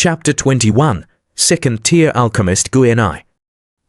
Chapter 21, Second Tier Alchemist Guenai.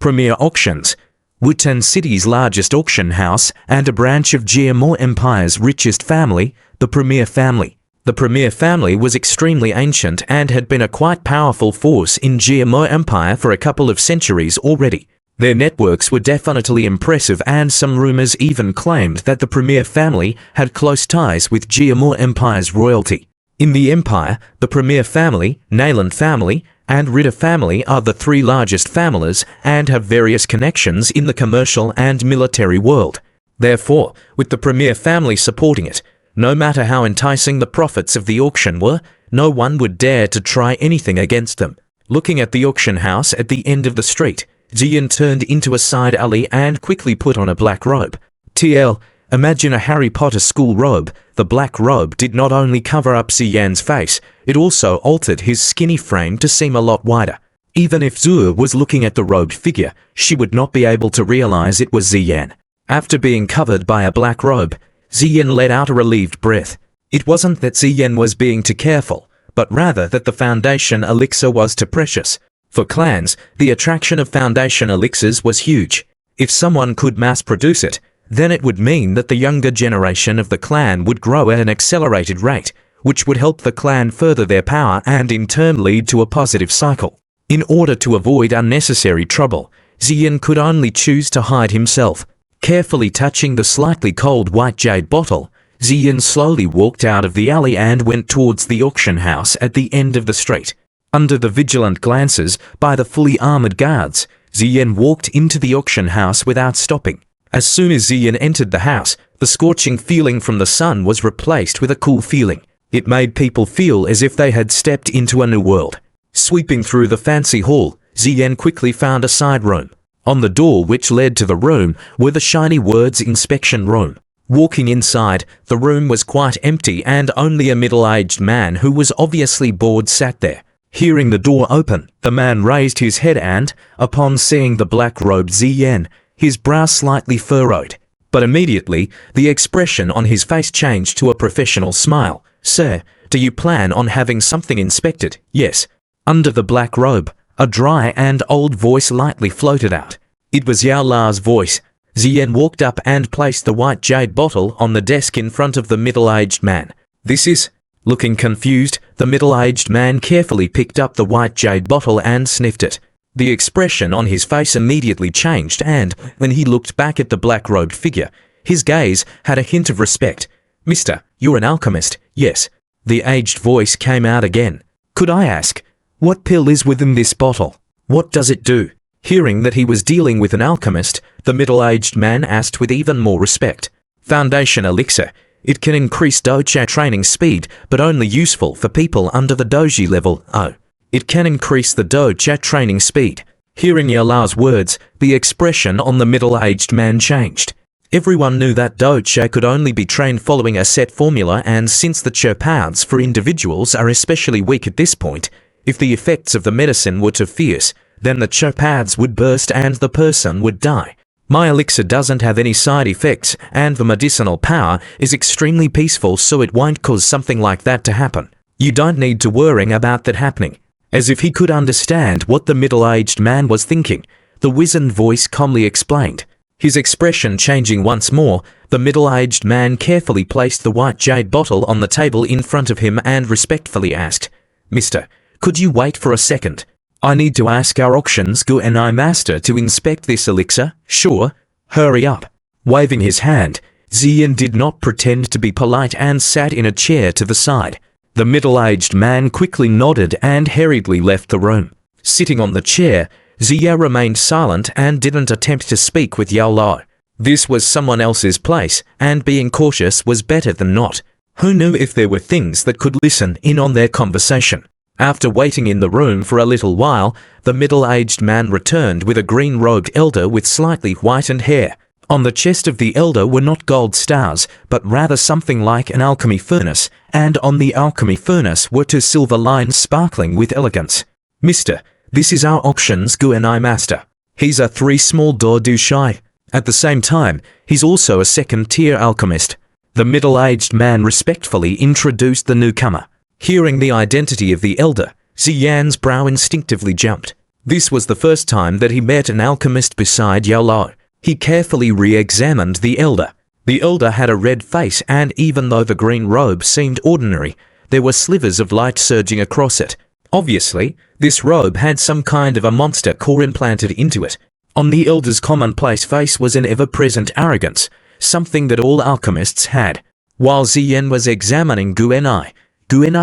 Premier Auctions. Wutan City's largest auction house and a branch of Jiamor Empire's richest family, the Premier family. The Premier family was extremely ancient and had been a quite powerful force in Jiamor Empire for a couple of centuries already. Their networks were definitely impressive, and some rumors even claimed that the Premier family had close ties with Jiamor Empire's royalty. In the Empire, the Premier family, Nayland family, and Ritter family are the three largest families and have various connections in the commercial and military world. Therefore, with the Premier family supporting it, no matter how enticing the profits of the auction were, no one would dare to try anything against them. Looking at the auction house at the end of the street, Ziyan turned into a side alley and quickly put on a black robe. TL, imagine a Harry Potter school robe. The black robe did not only cover up Ziyan's face, it also altered his skinny frame to seem a lot wider. Even if Zhu was looking at the robed figure, she would not be able to realize it was Ziyan. After being covered by a black robe, Ziyan let out a relieved breath. It wasn't that Ziyan was being too careful, but rather that the foundation elixir was too precious. For clans, the attraction of foundation elixirs was huge. If someone could mass produce it, then it would mean that the younger generation of the clan would grow at an accelerated rate, which would help the clan further their power and in turn lead to a positive cycle. In order to avoid unnecessary trouble, Ziyan could only choose to hide himself. Carefully touching the slightly cold white jade bottle, Ziyan slowly walked out of the alley and went towards the auction house at the end of the street. Under the vigilant glances by the fully armored guards, Ziyan walked into the auction house without stopping. As soon as Ziyan entered the house, the scorching feeling from the sun was replaced with a cool feeling. It made people feel as if they had stepped into a new world. Sweeping through the fancy hall, Ziyan quickly found a side room. On the door which led to the room were the shiny words "Inspection Room." Walking inside, the room was quite empty and only a middle-aged man who was obviously bored sat there. Hearing the door open, the man raised his head and, upon seeing the black-robed Ziyan, his brow slightly furrowed. But immediately, the expression on his face changed to a professional smile. "Sir, do you plan on having something inspected?" "Yes." Under the black robe, a dry and old voice lightly floated out. It was Yao La's voice. Ziyan walked up and placed the white jade bottle on the desk in front of the middle-aged man. "This is..." Looking confused, the middle-aged man carefully picked up the white jade bottle and sniffed it. The expression on his face immediately changed, and, when he looked back at the black-robed figure, his gaze had a hint of respect. "Mister, you're an alchemist?" "Yes." The aged voice came out again. "Could I ask, what pill is within this bottle? What does it do?" Hearing that he was dealing with an alchemist, the middle-aged man asked with even more respect. "Foundation elixir. It can increase dojo training speed, but only useful for people under the doji level. Oh. It can increase the dojo training speed." Hearing Yala's words, the expression on the middle-aged man changed. Everyone knew that dojo could only be trained following a set formula, and since the Cho paths for individuals are especially weak at this point, if the effects of the medicine were too fierce, then the Cho paths would burst and the person would die. My elixir doesn't have any side effects, and the medicinal power is extremely peaceful, so it won't cause something like that to happen. You don't need to worry about that happening. As if he could understand what the middle-aged man was thinking, the wizened voice calmly explained. His expression changing once more, the middle-aged man carefully placed the white jade bottle on the table in front of him and respectfully asked, "Mister, could you wait for a second? I need to ask our auctions Guenai master to inspect this elixir." "Sure. Hurry up." Waving his hand, Ziyan did not pretend to be polite and sat in a chair to the side. The middle-aged man quickly nodded and hurriedly left the room. Sitting on the chair, Ziya remained silent and didn't attempt to speak with Yao Lao. This was someone else's place, and being cautious was better than not. Who knew if there were things that could listen in on their conversation? After waiting in the room for a little while, the middle-aged man returned with a green-robed elder with slightly whitened hair. On the chest of the elder were not gold stars, but rather something like an alchemy furnace, and on the alchemy furnace were two silver lines sparkling with elegance. "Mister, this is our auctions Guenai master. He's a 3 small do shy. At the same time, he's also a second-tier alchemist." The middle-aged man respectfully introduced the newcomer. Hearing the identity of the elder, Ziyan's brow instinctively jumped. This was the first time that he met an alchemist beside Yao Lo. He carefully re-examined the elder. The elder had a red face, and even though the green robe seemed ordinary, there were slivers of light surging across it. Obviously, this robe had some kind of a monster core implanted into it. On the elder's commonplace face was an ever-present arrogance, something that all alchemists had. While Ziyan was examining Guenai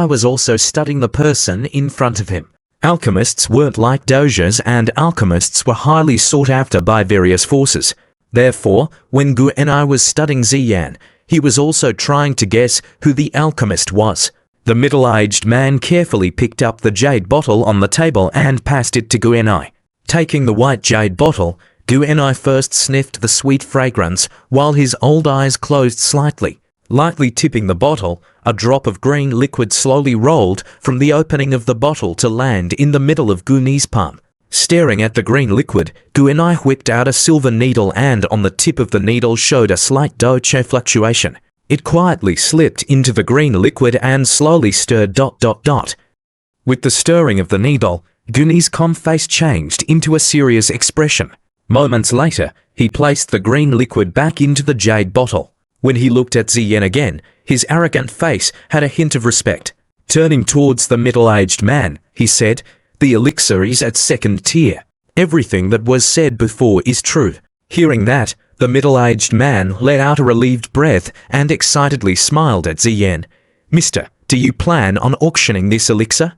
was also studying the person in front of him. Alchemists weren't like doges, and alchemists were highly sought after by various forces. Therefore, when Guenai was studying Ziyan, he was also trying to guess who the alchemist was. The middle-aged man carefully picked up the jade bottle on the table and passed it to Guenai. Taking the white jade bottle, Guenai first sniffed the sweet fragrance while his old eyes closed slightly. Lightly tipping the bottle, a drop of green liquid slowly rolled from the opening of the bottle to land in the middle of Guenai's palm. Staring at the green liquid, Guenai whipped out a silver needle, and on the tip of the needle showed a slight doche fluctuation. It quietly slipped into the green liquid and slowly stirred ... With the stirring of the needle, Guenai's calm face changed into a serious expression. Moments later, he placed the green liquid back into the jade bottle. When he looked at Ziyan again, his arrogant face had a hint of respect. Turning towards the middle-aged man, he said, "The elixir is at 2nd tier. Everything that was said before is true." Hearing that, the middle-aged man let out a relieved breath and excitedly smiled at Ziyan. "Mister, do you plan on auctioning this elixir?"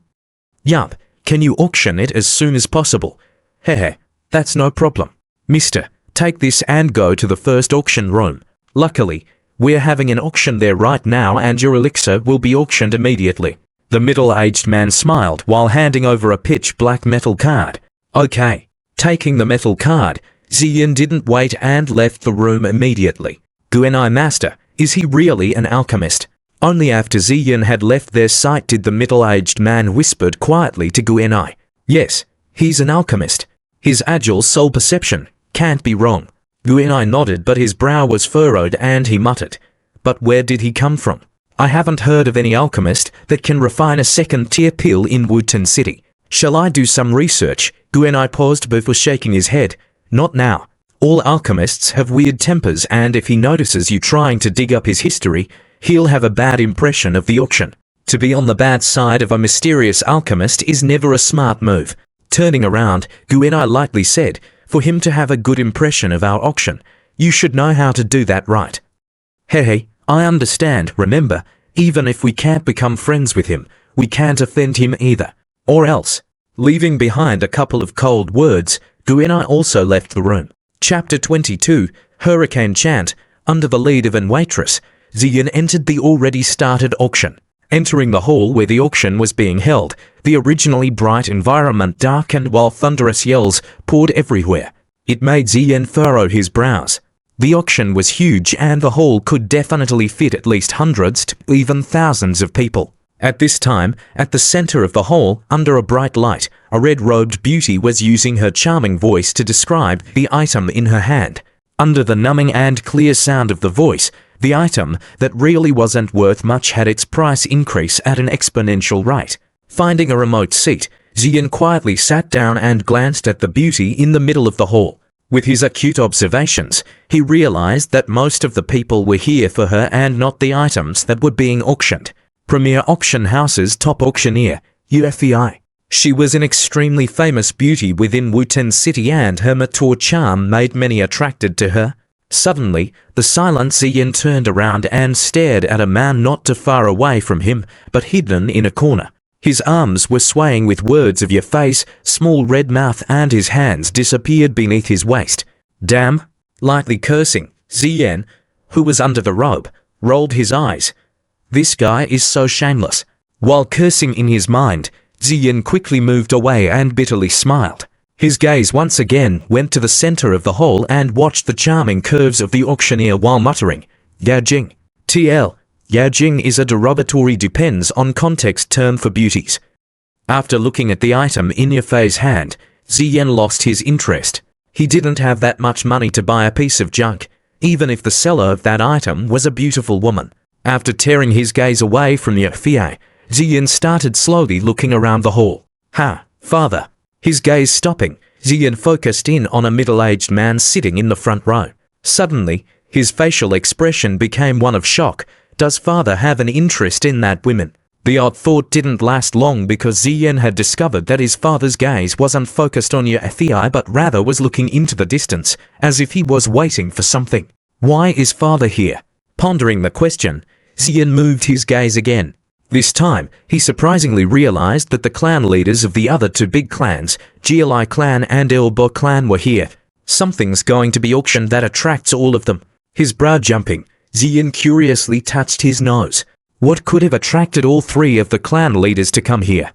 "Yup. Can you auction it as soon as possible?" "Hehe, that's no problem. Mister, take this and go to the first auction room. Luckily, we're having an auction there right now, and your elixir will be auctioned immediately." The middle-aged man smiled while handing over a pitch-black metal card. "Okay." Taking the metal card, Ziyan didn't wait and left the room immediately. "Guenai master, is he really an alchemist?" Only after Ziyan had left their sight did the middle-aged man whispered quietly to Guenai. "Yes, he's an alchemist. His agile soul perception can't be wrong." Guenai nodded, but his brow was furrowed and he muttered, "But where did he come from? I haven't heard of any alchemist that can refine a 2nd-tier pill in Wutan City. Shall I do some research?" Guenai paused before shaking his head. "Not now. All alchemists have weird tempers, and if he notices you trying to dig up his history, he'll have a bad impression of the auction. To be on the bad side of a mysterious alchemist is never a smart move." Turning around, Guenai lightly said, "For him to have a good impression of our auction, you should know how to do that right." "Hey, I understand. Remember, even if we can't become friends with him, we can't offend him either. Or else." Leaving behind a couple of cold words, Guenai also left the room. Chapter 22, Hurricane Chant. Under the lead of an waitress, Ziyan entered the already started auction. Entering the hall where the auction was being held, the originally bright environment darkened while thunderous yells poured everywhere. It made Ziyan furrow his brows. The auction was huge, and the hall could definitely fit at least hundreds to even thousands of people. At this time, at the center of the hall, under a bright light, a red-robed beauty was using her charming voice to describe the item in her hand. Under the numbing and clear sound of the voice, the item that really wasn't worth much had its price increase at an exponential rate. Finding a remote seat, Ziyan quietly sat down and glanced at the beauty in the middle of the hall. With his acute observations, he realized that most of the people were here for her and not the items that were being auctioned. Premier Auction House's top auctioneer, UFEI. She was an extremely famous beauty within Wutan City, and her mature charm made many attracted to her. Suddenly, the silent Ziyan turned around and stared at a man not too far away from him, but hidden in a corner. His arms were swaying with words of "your face," small red mouth, and his hands disappeared beneath his waist. "Damn!" Lightly cursing, Ziyan, who was under the robe, rolled his eyes. "This guy is so shameless." While cursing in his mind, Ziyan quickly moved away and bitterly smiled. His gaze once again went to the center of the hall and watched the charming curves of the auctioneer while muttering, "Yao Jing." TL. Yao Jing is a derogatory depends on context term for beauties. After looking at the item in Yafei's hand, Ziyan lost his interest. He didn't have that much money to buy a piece of junk, even if the seller of that item was a beautiful woman. After tearing his gaze away from Yafei, Ziyan started slowly looking around the hall. "Ha, father." His gaze stopping, Ziyan focused in on a middle-aged man sitting in the front row. Suddenly, his facial expression became one of shock. Does father have an interest in that woman? The odd thought didn't last long because Ziyan had discovered that his father's gaze wasn't focused on Yuethei but rather was looking into the distance, as if he was waiting for something. Why is father here? Pondering the question, Ziyan moved his gaze again. This time, he surprisingly realized that the clan leaders of the other two big clans, Gli clan and Elbo clan, were here. Something's going to be auctioned that attracts all of them. His brow jumping, Ziyan curiously touched his nose. What could have attracted all three of the clan leaders to come here?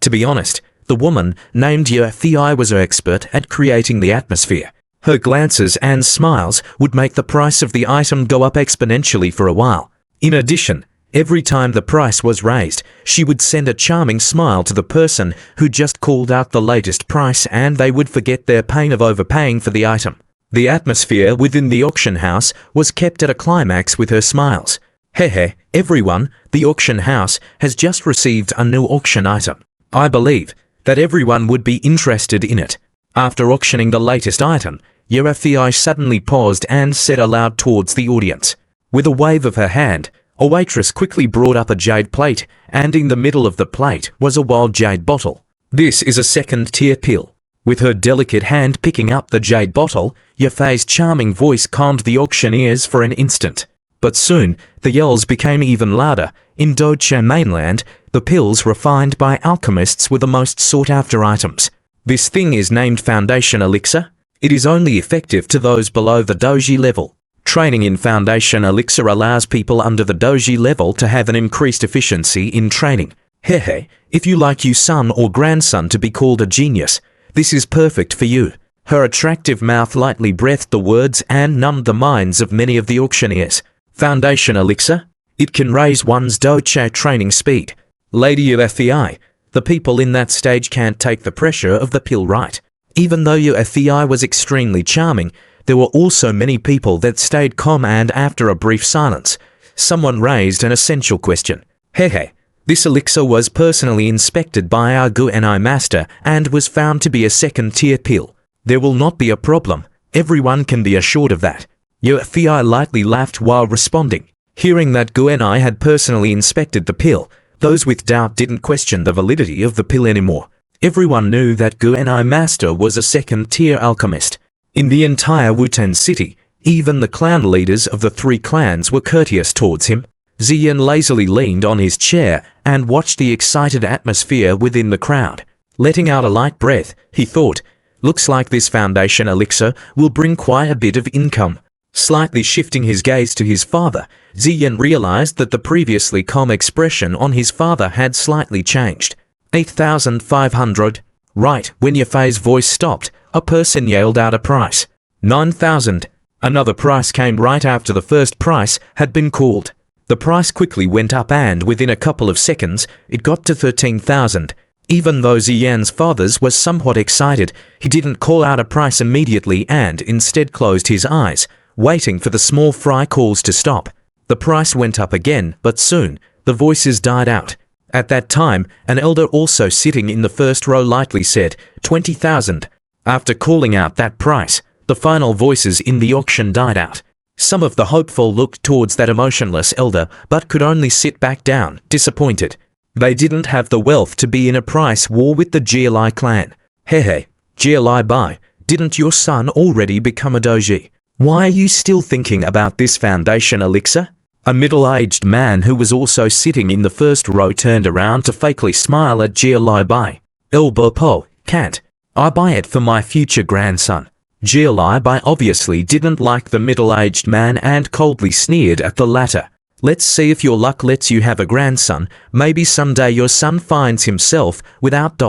To be honest, the woman named Yuethei was an expert at creating the atmosphere. Her glances and smiles would make the price of the item go up exponentially for a while. In addition, every time the price was raised, she would send a charming smile to the person who just called out the latest price and they would forget their pain of overpaying for the item. The atmosphere within the auction house was kept at a climax with her smiles. Hehe, everyone, the auction house has just received a new auction item. I believe that everyone would be interested in it. After auctioning the latest item, Yuethei suddenly paused and said aloud towards the audience. With a wave of her hand, a waitress quickly brought up a jade plate, and in the middle of the plate was a wild jade bottle. This is a second-tier pill. With her delicate hand picking up the jade bottle, Yuethei's charming voice calmed the auctioneers for an instant. But soon, the yells became even louder. In Doche mainland, the pills refined by alchemists were the most sought-after items. This thing is named Foundation Elixir. It is only effective to those below the Doji level. Training in Foundation Elixir allows people under the Doji level to have an increased efficiency in training. Hehe, if you like your son or grandson to be called a genius, this is perfect for you. Her attractive mouth lightly breathed the words and numbed the minds of many of the auctioneers. Foundation Elixir? It can raise one's Doche training speed. Lady Yuethei, the people in that stage can't take the pressure of the pill, right? Even though Yuethei was extremely charming, there were also many people that stayed calm, and after a brief silence, someone raised an essential question. Hehe, this elixir was personally inspected by our Guenai master and was found to be a second-tier pill. There will not be a problem. Everyone can be assured of that. Yuethei lightly laughed while responding. Hearing that Guenai had personally inspected the pill, those with doubt didn't question the validity of the pill anymore. Everyone knew that Guenai master was a second-tier alchemist. In the entire Wutan city, even the clan leaders of the three clans were courteous towards him. Ziyan lazily leaned on his chair and watched the excited atmosphere within the crowd. Letting out a light breath, he thought, looks like this Foundation Elixir will bring quite a bit of income. Slightly shifting his gaze to his father, Ziyan realized that the previously calm expression on his father had slightly changed. 8,500. Right when Yuethei's voice stopped, a person yelled out a price. 9,000. Another price came right after the first price had been called. The price quickly went up and within a couple of seconds, it got to 13,000. Even though Ziyan's father was somewhat excited, he didn't call out a price immediately and instead closed his eyes, waiting for the small fry calls to stop. The price went up again, but soon, the voices died out. At that time, an elder also sitting in the first row lightly said, 20,000. After calling out that price, the final voices in the auction died out. Some of the hopeful looked towards that emotionless elder, but could only sit back down, disappointed. They didn't have the wealth to be in a price war with the Gli clan. Hehe, Gli Bai, didn't your son already become a doji? Why are you still thinking about this Foundation Elixir? A middle-aged man who was also sitting in the first row turned around to fakely smile at Gli Bai. Elbo Po, Chant. I buy it for my future grandson. Gli Bai obviously didn't like the middle-aged man and coldly sneered at the latter. Let's see if your luck lets you have a grandson. Maybe someday your son finds himself without ...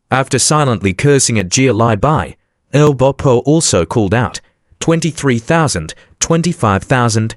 After silently cursing at Gli Bai, Elbo Po also called out, 23,000, 25,000.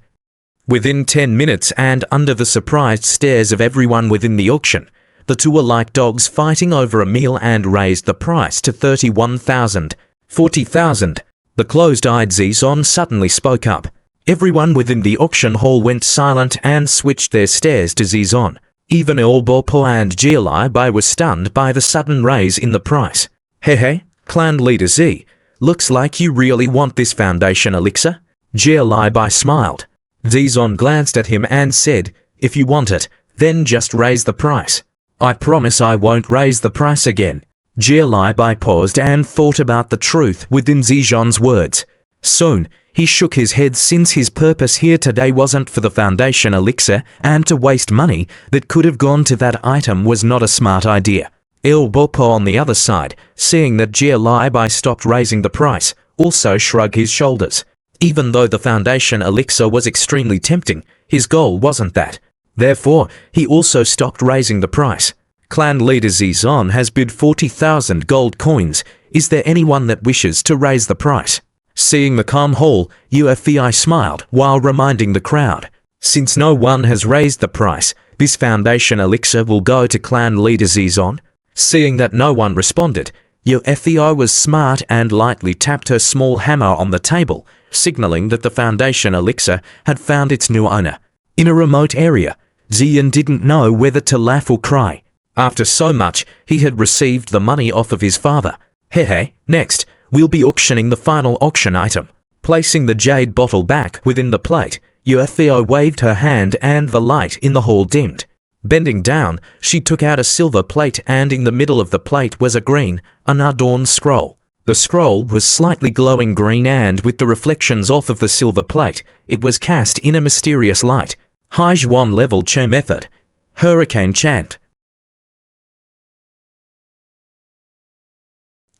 Within 10 minutes and under the surprised stares of everyone within the auction, the two were like dogs fighting over a meal and raised the price to 31,000, 40,000. The closed-eyed Zizon suddenly spoke up. Everyone within the auction hall went silent and switched their stares to Zizon. Even Elbopo and Jialai were stunned by the sudden raise in the price. Hehe, clan leader Z, looks like you really want this foundation elixir? Jialai smiled. Zizon glanced at him and said, if you want it, then just raise the price. I promise I won't raise the price again. Jialai paused and thought about the truth within Zizon's words. Soon, he shook his head since his purpose here today wasn't for the foundation elixir, and to waste money that could have gone to that item was not a smart idea. Elbopo on the other side, seeing that Jialai stopped raising the price, also shrugged his shoulders. Even though the foundation elixir was extremely tempting, his goal wasn't that. Therefore, he also stopped raising the price. Clan leader Zizon has bid 40,000 gold coins. Is there anyone that wishes to raise the price? Seeing the calm hall, UFEI smiled while reminding the crowd. Since no one has raised the price, this foundation elixir will go to clan leader Zizon. Seeing that no one responded, UFEI was smart and lightly tapped her small hammer on the table, signaling that the foundation elixir had found its new owner. In a remote area, Ziyan didn't know whether to laugh or cry. After so much, he had received the money off of his father. Hehe, next, we'll be auctioning the final auction item. Placing the jade bottle back within the plate, UFEI waved her hand and the light in the hall dimmed. Bending down, she took out a silver plate and in the middle of the plate was a green, unadorned scroll. The scroll was slightly glowing green and with the reflections off of the silver plate, it was cast in a mysterious light. High Zhuan level Che method. Hurricane Chant.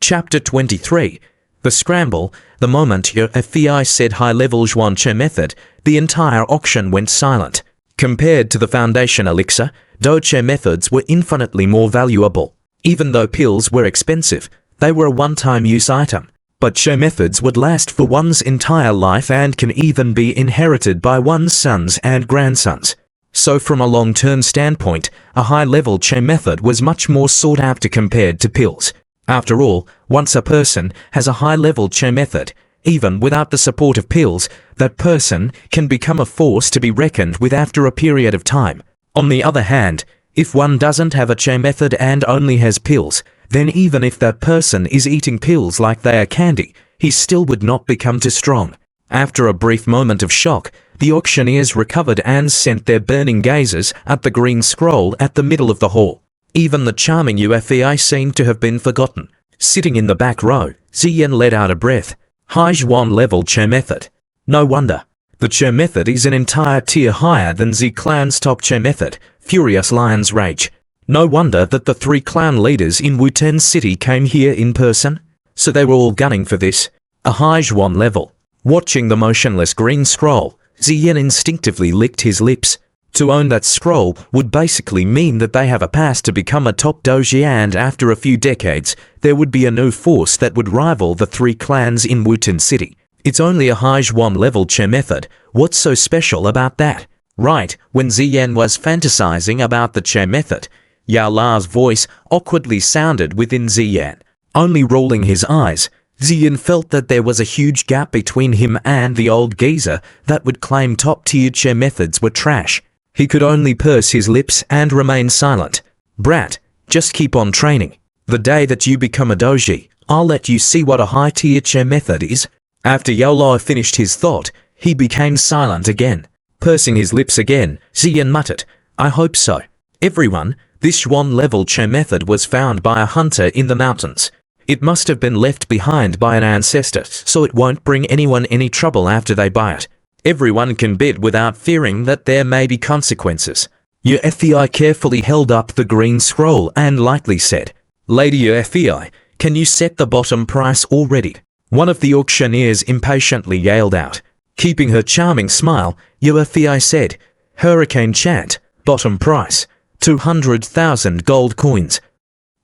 Chapter 23. The Scramble. The moment your FEI said high-level Zhuan Che method, the entire auction went silent. Compared to the foundation elixir, Doche methods were infinitely more valuable. Even though pills were expensive, they were a one-time use item. But Che methods would last for one's entire life and can even be inherited by one's sons and grandsons. So from a long-term standpoint, a high-level Che method was much more sought after compared to pills. After all, once a person has a high-level Che method, even without the support of pills, that person can become a force to be reckoned with after a period of time. On the other hand, if one doesn't have a Che method and only has pills, then even if that person is eating pills like they are candy, he still would not become too strong. After a brief moment of shock, the auctioneers recovered and sent their burning gazes at the green scroll at the middle of the hall. Even the charming UFEI seemed to have been forgotten. Sitting in the back row, Ziyan let out a breath. High Zhuan level Che method. No wonder. The Che method is an entire tier higher than Z clan's top Che method, Furious Lion's Rage. No wonder that the 3 clan leaders in Wuten City came here in person. So they were all gunning for this. A high Zhuan level. Watching the motionless green scroll, Ziyan instinctively licked his lips. To own that scroll would basically mean that they have a pass to become a top doji, and after a few decades, there would be a new force that would rival the 3 clans in Wuten City. It's only a high Zhuan level Che method. What's so special about that? Right, when Ziyan was fantasizing about the Che method, Yao La's voice awkwardly sounded within Ziyan. Only rolling his eyes, Ziyan felt that there was a huge gap between him and the old geezer that would claim top-tier Che methods were trash. He could only purse his lips and remain silent. Brat, just keep on training. The day that you become a doji, I'll let you see what a high-tier Che method is. After Yaolai finished his thought, he became silent again. Pursing his lips again, Ziyan muttered, I hope so. Everyone, this Zhuan level Che method was found by a hunter in the mountains. It must have been left behind by an ancestor, so it won't bring anyone any trouble after they buy it. Everyone can bid without fearing that there may be consequences. UFEI carefully held up the green scroll and lightly said, Lady UFEI, can you set the bottom price already? One of the auctioneers impatiently yelled out. Keeping her charming smile, UFEI said, Hurricane Chant, bottom price, 200,000 gold coins.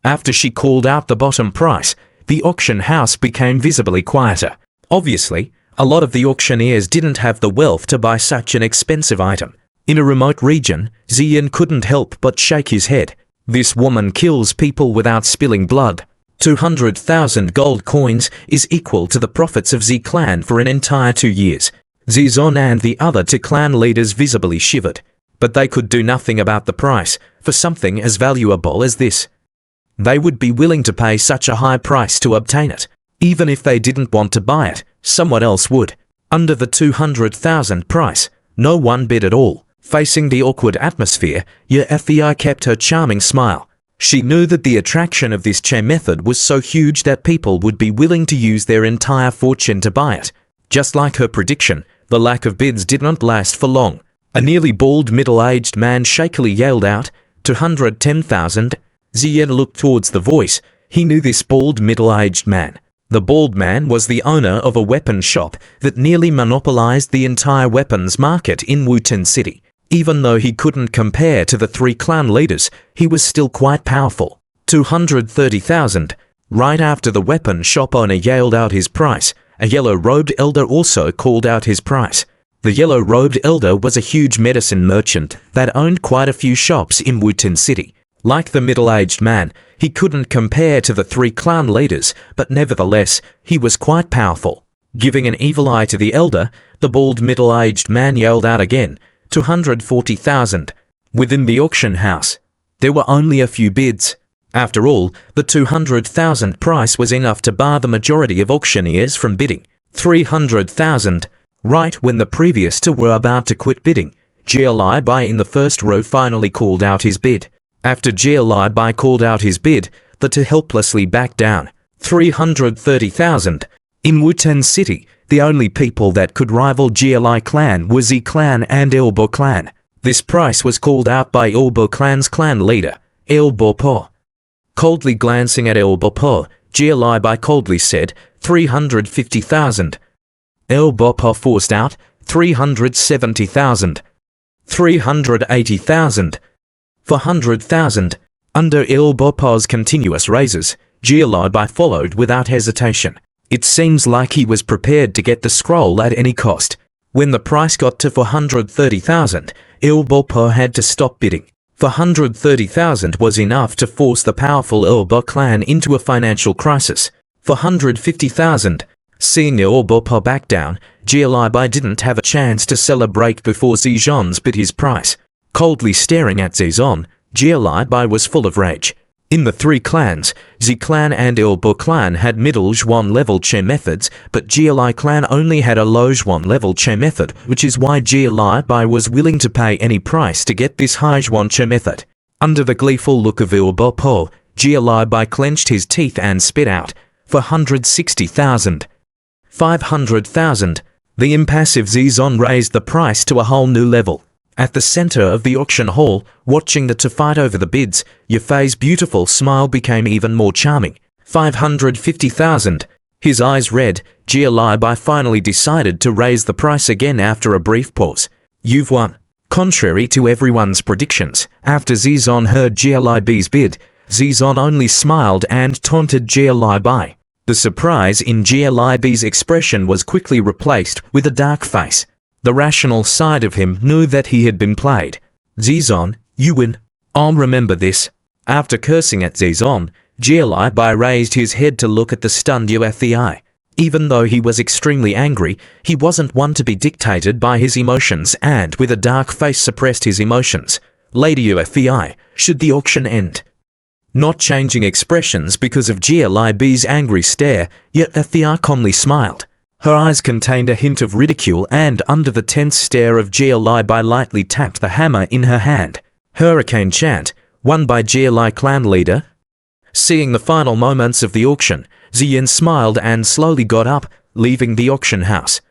After she called out the bottom price, the auction house became visibly quieter. Obviously, a lot of the auctioneers didn't have the wealth to buy such an expensive item. In a remote region, Ziyan couldn't help but shake his head. This woman kills people without spilling blood. 200,000 gold coins is equal to the profits of Z clan for an entire 2 years. Zizon and the other 2 clan leaders visibly shivered. But they could do nothing about the price for something as valuable as this. They would be willing to pay such a high price to obtain it. Even if they didn't want to buy it, someone else would. Under the 200,000 price, no one bid at all. Facing the awkward atmosphere, Yuffie kept her charming smile. She knew that the attraction of this Che method was so huge that people would be willing to use their entire fortune to buy it. Just like her prediction, the lack of bids did not last for long. A nearly bald middle-aged man shakily yelled out, 210,000. Ziyin looked towards the voice. He knew this bald middle-aged man. The bald man was the owner of a weapon shop that nearly monopolized the entire weapons market in Wuten City. Even though he couldn't compare to the 3 clan leaders, he was still quite powerful. 230,000. Right after the weapon shop owner yelled out his price, a yellow-robed elder also called out his price. The yellow-robed elder was a huge medicine merchant that owned quite a few shops in Wuten City. Like the middle-aged man, he couldn't compare to the 3 clan leaders, but nevertheless, he was quite powerful. Giving an evil eye to the elder, the bald middle-aged man yelled out again, 240,000. Within the auction house, there were only a few bids. After all, the 200,000 price was enough to bar the majority of auctioneers from bidding. 300,000. Right when the previous 2 were about to quit bidding, Li Bai in the first row finally called out his bid. After Li Bai called out his bid, the 2 helplessly backed down. 330,000. In Wuten City, the only people that could rival Li clan were Z clan and Elbo clan. This price was called out by Elbo clan's clan leader, Elbo Po. Coldly glancing at Elbo Po, Li Bai coldly said, 350,000. Elbo Po forced out, 370,000. 380,000. 400,000. Under Elbo Po's continuous raises, Li Bai followed without hesitation. It seems like he was prepared to get the scroll at any cost. When the price got to 430,000, Elbo Po had to stop bidding. 430,000 was enough to force the powerful Elbo clan into a financial crisis. 450,000. Seeing Elbo Po back down, Li Bai didn't have a chance to celebrate before Zizon's bid his price. Coldly staring at Zizon, Li Bai was full of rage. In the 3 clans, Z clan and Elbo clan had middle Zhuan level Che methods, but Li clan only had a low Zhuan level Che method, which is why Li Bai was willing to pay any price to get this high Zhuan Che method. Under the gleeful look of Elbo Po, Li Bai clenched his teeth and spit out, 460,000. 500,000. The impassive Zizon raised the price to a whole new level. At the center of the auction hall, watching the 2 fight over the bids, Yuffie's beautiful smile became even more charming. 550,000. His eyes red, Li Bai finally decided to raise the price again after a brief pause. You've won. Contrary to everyone's predictions, after Zizon heard Li Bai's bid, Zizon only smiled and taunted Li Bai. The surprise in Li Bai's expression was quickly replaced with a dark face. The rational side of him knew that he had been played. Zizon, you win. I'll remember this. After cursing at Zizon, Li Bai raised his head to look at the stunned Yuffie. Even though he was extremely angry, he wasn't one to be dictated by his emotions and with a dark face suppressed his emotions. Lady Yuffie, should the auction end? Not changing expressions because of Li Bai's angry stare, Yuffie calmly smiled. Her eyes contained a hint of ridicule and under the tense stare of Li Bai lightly tapped the hammer in her hand. Hurricane Chant, won by Li clan leader. Seeing the final moments of the auction, Ziyin smiled and slowly got up, leaving the auction house.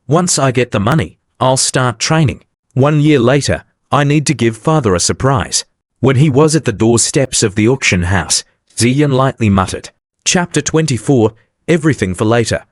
Once I get the money, I'll start training. 1 year later, I need to give father a surprise. When he was at the doorsteps of the auction house, Ziyin lightly muttered. Chapter 24, Everything for Later.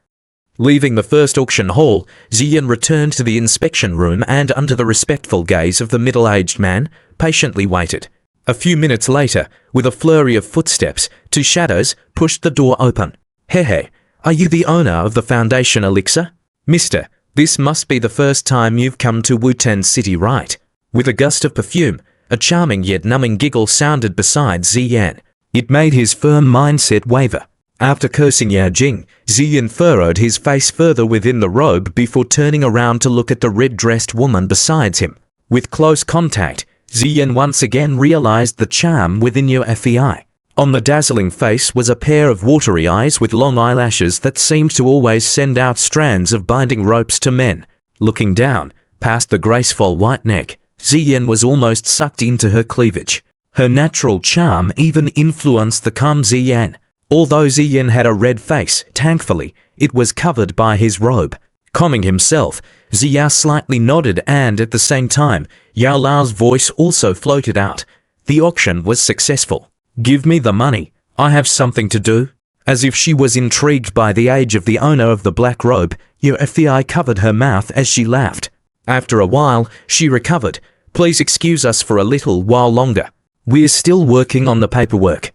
Leaving the first auction hall, Ziyin returned to the inspection room and under the respectful gaze of the middle-aged man, patiently waited. A few minutes later, with a flurry of footsteps, 2 shadows pushed the door open. Hey, are you the owner of the Foundation Elixir? Mister, this must be the first time you've come to Wuten City, right? With a gust of perfume, a charming yet numbing giggle sounded beside Ziyin. It made his firm mindset waver. After cursing Yao Jing, Ziyin furrowed his face further within the robe before turning around to look at the red-dressed woman beside him. With close contact, Ziyan once again realized the charm within Yu Fei. On the dazzling face was a pair of watery eyes with long eyelashes that seemed to always send out strands of binding ropes to men. Looking down, past the graceful white neck, Ziyan was almost sucked into her cleavage. Her natural charm even influenced the calm Ziyan. Although Ziyan had a red face, thankfully, it was covered by his robe. Calming himself, Ziya slightly nodded and at the same time, Yao Lao's voice also floated out. The auction was successful. Give me the money. I have something to do. As if she was intrigued by the age of the owner of the black robe, Yu Fei covered her mouth as she laughed. After a while, she recovered. Please excuse us for a little while longer. We're still working on the paperwork.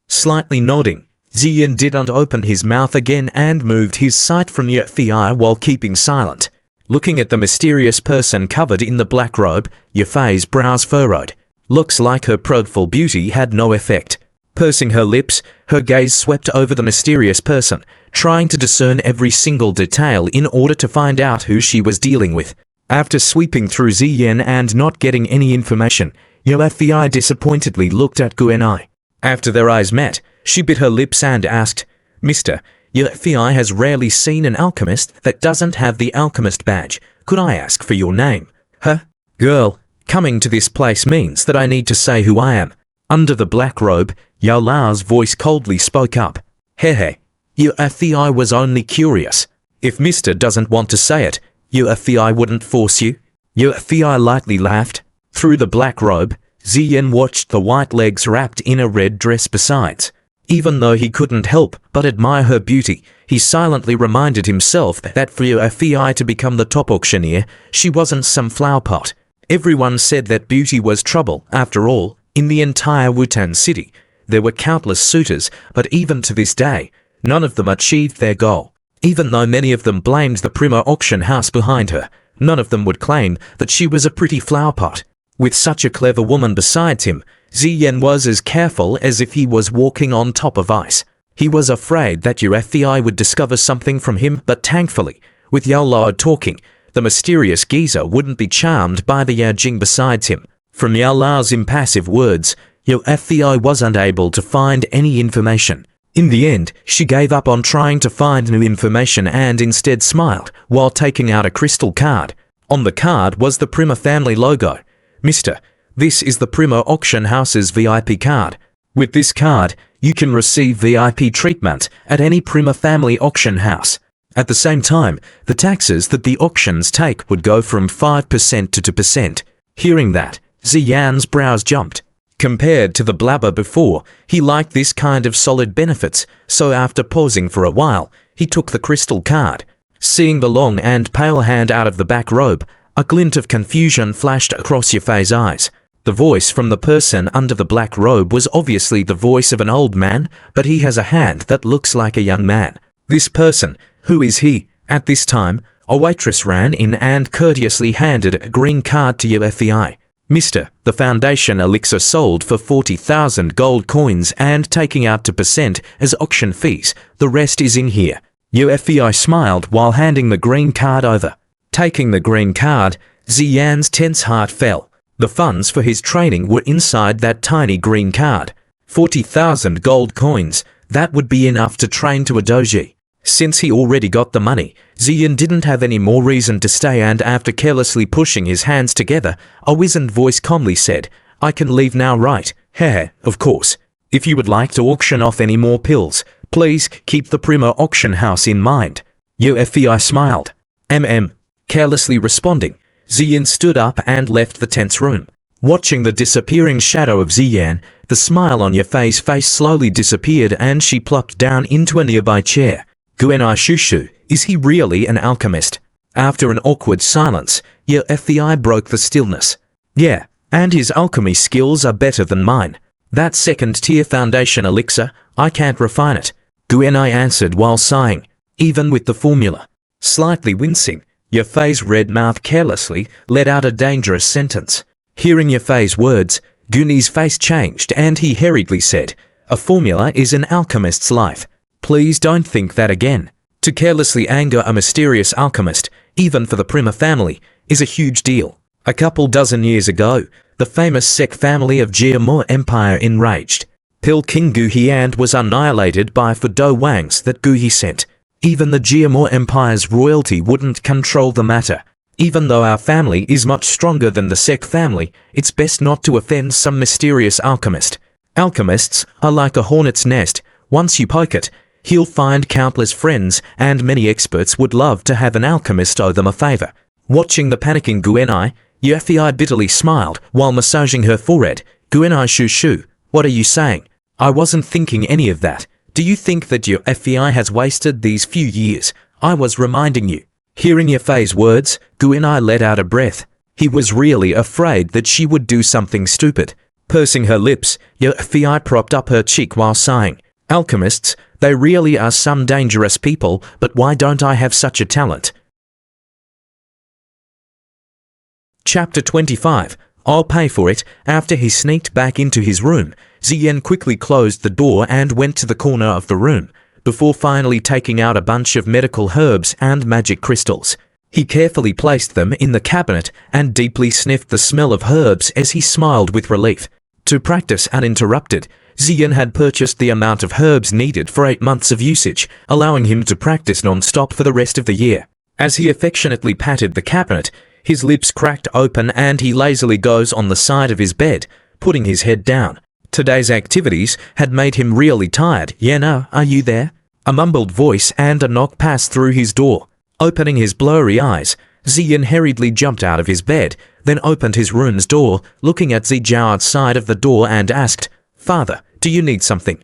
Slightly nodding, Ziyan didn't open his mouth again and moved his sight from Yu Fei while keeping silent. Looking at the mysterious person covered in the black robe, Yu Fei's brows furrowed. Looks like her prideful beauty had no effect. Pursing her lips, her gaze swept over the mysterious person, trying to discern every single detail in order to find out who she was dealing with. After sweeping through Ziyan and not getting any information, Yu Fei disappointedly looked at Guanai. After their eyes met, she bit her lips and asked, Mister, Yu Fei has rarely seen an alchemist that doesn't have the alchemist badge. Could I ask for your name? Huh? Girl, coming to this place means that I need to say who I am. Under the black robe, Yao Lao's voice coldly spoke up. Hehe, Yu Fei was only curious. If Mister doesn't want to say it, Yu Fei wouldn't force you. Yu Fei lightly laughed. Through the black robe, Ziyan watched the white legs wrapped in a red dress besides. Even though he couldn't help but admire her beauty, he silently reminded himself that for Yu Fei to become the top auctioneer, she wasn't some flower pot. Everyone said that beauty was trouble. After all, in the entire Wutan city, there were countless suitors, but even to this day, none of them achieved their goal. Even though many of them blamed the Prima auction house behind her, none of them would claim that she was a pretty flower pot. With such a clever woman besides him, Ziyan was as careful as if he was walking on top of ice. He was afraid that Yu Fei would discover something from him, but thankfully, with Yao Lao talking, the mysterious geezer wouldn't be charmed by the Yao Jing besides him. From Yao Lao's impassive words, Yu Fei wasn't able to find any information. In the end, she gave up on trying to find new information and instead smiled while taking out a crystal card. On the card was the Prima family logo. Mister, this is the Prima auction house's VIP card. With this card, you can receive VIP treatment at any Prima family auction house. At the same time, the taxes that the auctions take would go from 5% to 2%. Hearing that, Ziyan's brows jumped. Compared to the blabber before, he liked this kind of solid benefits, so after pausing for a while, he took the crystal card. Seeing the long and pale hand out of the back robe, a glint of confusion flashed across Yu Fei's eyes. The voice from the person under the black robe was obviously the voice of an old man, but he has a hand that looks like a young man. This person, who is he? At this time, a waitress ran in and courteously handed a green card to Yu Fei. Mister, the Foundation elixir sold for 40,000 gold coins and taking out 2% as auction fees. The rest is in here. Yu Fei smiled while handing the green card over. Taking the green card, Ziyan's tense heart fell. The funds for his training were inside that tiny green card. 40,000 gold coins, that would be enough to train to a doji. Since he already got the money, Ziyan didn't have any more reason to stay, and after carelessly pushing his hands together, a wizened voice calmly said, I can leave now, right? Heh, of course. If you would like to auction off any more pills, please keep the Prima auction house in mind. Yu Fei smiled. Carelessly responding, Ziyan stood up and left the tense room. Watching the disappearing shadow of Ziyan, the smile on Yu Fei's face slowly disappeared and she plucked down into a nearby chair. Guanai Shushu, is he really an alchemist? After an awkward silence, Yu Fei broke the stillness. Yeah, and his alchemy skills are better than mine. That second-tier foundation elixir, I can't refine it. Guanai answered while sighing, even with the formula. Slightly wincing, Yu Fei's red mouth carelessly let out a dangerous sentence. Hearing Yu Fei's words, Guanai's face changed and he hurriedly said, a formula is an alchemist's life. Please don't think that again. To carelessly anger a mysterious alchemist, even for the Prima family, is a huge deal. A couple dozen years ago, the famous Sek family of Jiamor Empire enraged. Pil King Guhiand was annihilated by Fudo Wangs that Guhi sent. Even the Jiamor Empire's royalty wouldn't control the matter. Even though our family is much stronger than the Sek family, it's best not to offend some mysterious alchemist. Alchemists are like a hornet's nest. Once you poke it, he'll find countless friends, and many experts would love to have an alchemist owe them a favor. Watching the panicking Guenai, Yuefei bitterly smiled while massaging her forehead. Guenai shoo, what are you saying? I wasn't thinking any of that. Do you think that your Yuefei has wasted these few years? I was reminding you. Hearing Yuefei's words, Guenai let out a breath. He was really afraid that she would do something stupid. Pursing her lips, Yuefei propped up her cheek while sighing. Alchemists, they really are some dangerous people, but why don't I have such a talent? Chapter 25. I'll pay for it. After he sneaked back into his room, Ziyan quickly closed the door and went to the corner of the room, before finally taking out a bunch of medical herbs and magic crystals. He carefully placed them in the cabinet and deeply sniffed the smell of herbs as he smiled with relief. To practice uninterrupted, Ziyan had purchased the amount of herbs needed for 8 months of usage, allowing him to practice non-stop for the rest of the year. As he affectionately patted the cabinet, his lips cracked open and he lazily goes on the side of his bed, putting his head down. Today's activities had made him really tired. Yena, are you there? A mumbled voice and a knock passed through his door. Opening his blurry eyes, Ziyan hurriedly jumped out of his bed, then opened his room's door, looking at Zijiao's side of the door and asked, Father, do you need something?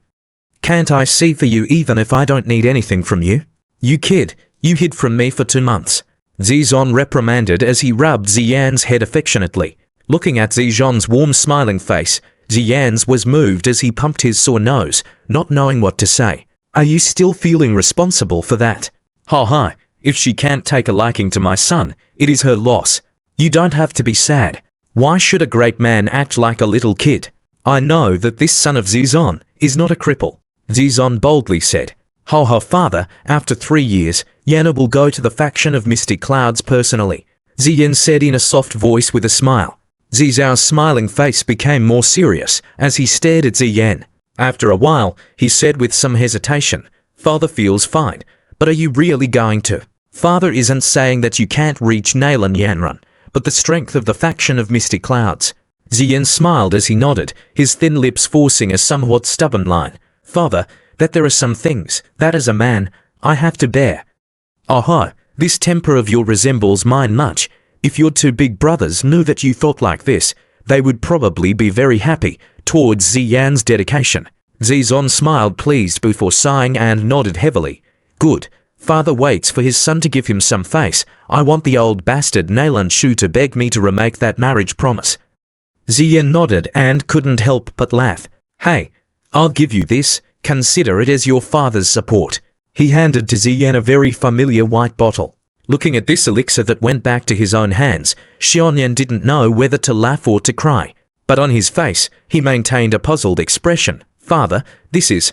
Can't I see for you even if I don't need anything from you? You kid, you hid from me for 2 months. Zizon reprimanded as he rubbed Ziyan's head affectionately. Looking at Zizon's warm smiling face, Ziyan's was moved as he pumped his sore nose, not knowing what to say. Are you still feeling responsible for that? Ha, if she can't take a liking to my son, it is her loss. You don't have to be sad. Why should a great man act like a little kid? I know that this son of Zizon is not a cripple. Zizon boldly said. Ha, father, after 3 years, Yana will go to the faction of Misty Clouds personally, Ziyan said in a soft voice with a smile. Zizao's smiling face became more serious as he stared at Ziyan. After a while, he said with some hesitation, Father feels fine, but are you really going to? Father isn't saying that you can't reach Nalan Yanrun, but the strength of the faction of Misty Clouds. Ziyan smiled as he nodded, his thin lips forcing a somewhat stubborn line. Father, that there are some things, that as a man, I have to bear. Aha, this temper of yours resembles mine much. If your 2 big brothers knew that you thought like this, they would probably be very happy towards Ziyan's dedication. Zizon smiled pleased before sighing and nodded heavily. Good. Father waits for his son to give him some face. I want the old bastard Nalan Shu to beg me to remake that marriage promise. Ziyan nodded and couldn't help but laugh. Hey, I'll give you this. Consider it as your father's support. He handed to Ziyan a very familiar white bottle. Looking at this elixir that went back to his own hands, Xianyan didn't know whether to laugh or to cry. But on his face, he maintained a puzzled expression. Father, this is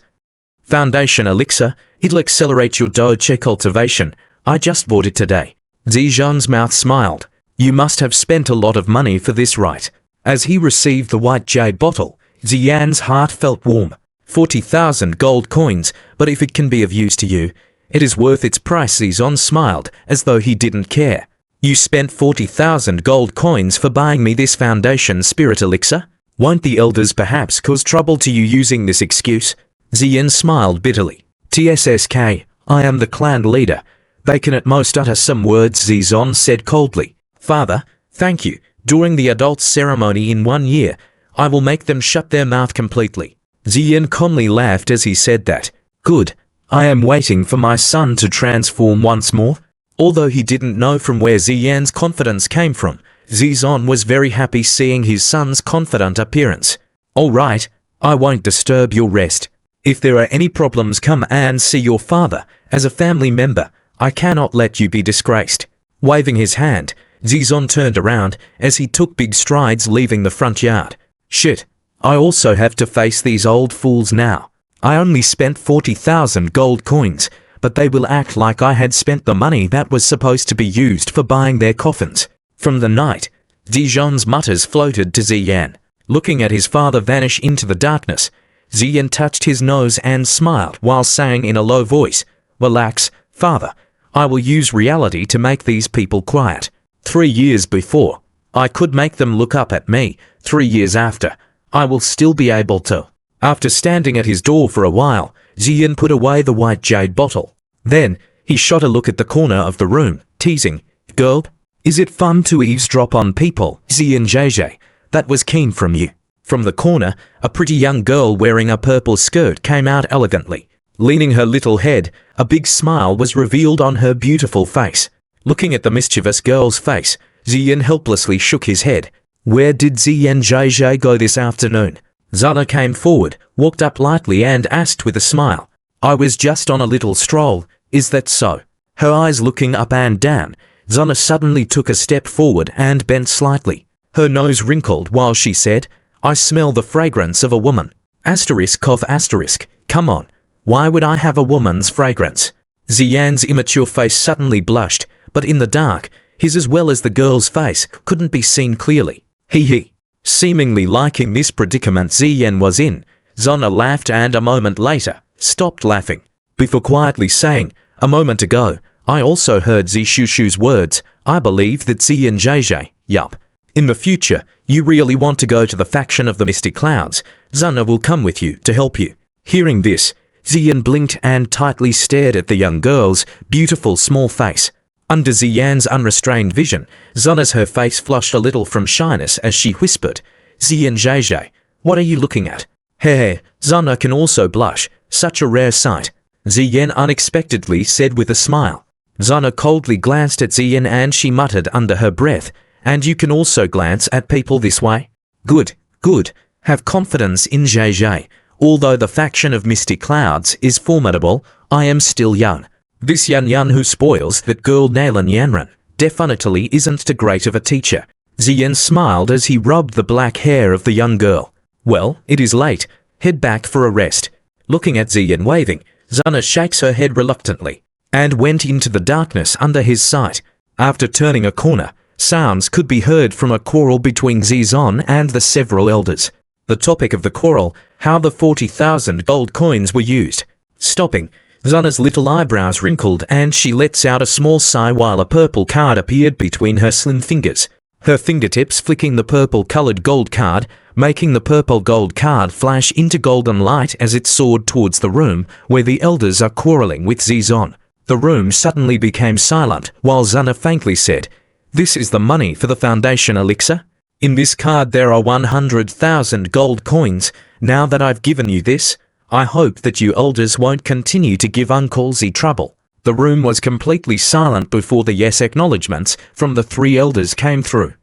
Foundation Elixir. It'll accelerate your doche cultivation. I just bought it today. Zizhan's mouth smiled. You must have spent a lot of money for this, right? As he received the white jade bottle, Ziyan's heart felt warm. 40,000 gold coins, but if it can be of use to you, it is worth its price. Zizon smiled, as though he didn't care. You spent 40,000 gold coins for buying me this Foundation Spirit Elixir? Won't the elders perhaps cause trouble to you using this excuse? Ziyan smiled bitterly. TSSK, I am the clan leader. They can at most utter some words, Zizon said coldly. Father, thank you. During the adult ceremony in 1 year, I will make them shut their mouth completely. Ziyan calmly laughed as he said that. Good. I am waiting for my son to transform once more. Although he didn't know from where Ziyan's confidence came from, Zizon was very happy seeing his son's confident appearance. All right, I won't disturb your rest. If there are any problems, come and see your father. As a family member, I cannot let you be disgraced. Waving his hand, Zizon turned around as he took big strides leaving the front yard. Shit, I also have to face these old fools now. I only spent 40,000 gold coins, but they will act like I had spent the money that was supposed to be used for buying their coffins. From the night, Ziyan's mutters floated to Ziyan. Looking at his father vanish into the darkness, Ziyan touched his nose and smiled while saying in a low voice, "Relax, father. I will use reality to make these people quiet. 3 years before, I could make them look up at me. 3 years after, I will still be able to." After standing at his door for a while, Ziyan put away the white jade bottle. Then, he shot a look at the corner of the room, teasing, "Girl, is it fun to eavesdrop on people, Ziyan JJ? That was keen from you." From the corner, a pretty young girl wearing a purple skirt came out elegantly. Leaning her little head, a big smile was revealed on her beautiful face. Looking at the mischievous girl's face, Ziyan helplessly shook his head. "Where did Ziyan JJ go this afternoon?" Zana came forward, walked up lightly and asked with a smile, "I was just on a little stroll, is that so?" Her eyes looking up and down, Zana suddenly took a step forward and bent slightly. Her nose wrinkled while she said, "I smell the fragrance of a woman. Asterisk of asterisk, come on, why would I have a woman's fragrance?" Ziyan's immature face suddenly blushed, but in the dark, his as well as the girl's face couldn't be seen clearly. He. Seemingly liking this predicament Ziyan was in, Zana laughed and a moment later, stopped laughing, before quietly saying, "A moment ago, I also heard Zishushu's words. I believe that Ziyan JJ, yup. In the future, you really want to go to the faction of the Mystic Clouds. Zana will come with you to help you." Hearing this, Ziyan blinked and tightly stared at the young girl's beautiful small face. Under Ziyan's unrestrained vision, her face flushed a little from shyness as she whispered, "Ziyan JJ, what are you looking at?" Hey, Zana can also blush, such a rare sight, Ziyan unexpectedly said with a smile. Zana coldly glanced at Ziyan and she muttered under her breath, "And you can also glance at people this way? Good, good, have confidence in JJ. Although the faction of Mystic Clouds is formidable, I am still young. This Yan who spoils that girl Nalan Yanran definitely isn't too great of a teacher." Ziyan smiled as he rubbed the black hair of the young girl. "Well, it is late. Head back for a rest." Looking at Ziyan waving, Zana shakes her head reluctantly, and went into the darkness under his sight. After turning a corner, sounds could be heard from a quarrel between Zizon and the several elders. The topic of the quarrel, how the 40,000 gold coins were used. Stopping, Zana's little eyebrows wrinkled and she lets out a small sigh while a purple card appeared between her slim fingers. Her fingertips flicking the purple-colored gold card, making the purple gold card flash into golden light as it soared towards the room where the elders are quarreling with Zizon. The room suddenly became silent while Zana faintly said, "This is the money for the Foundation elixir? In this card there are 100,000 gold coins. Now that I've given you this, I hope that you elders won't continue to give Uncle Z trouble." The room was completely silent before the yes acknowledgements from the 3 elders came through.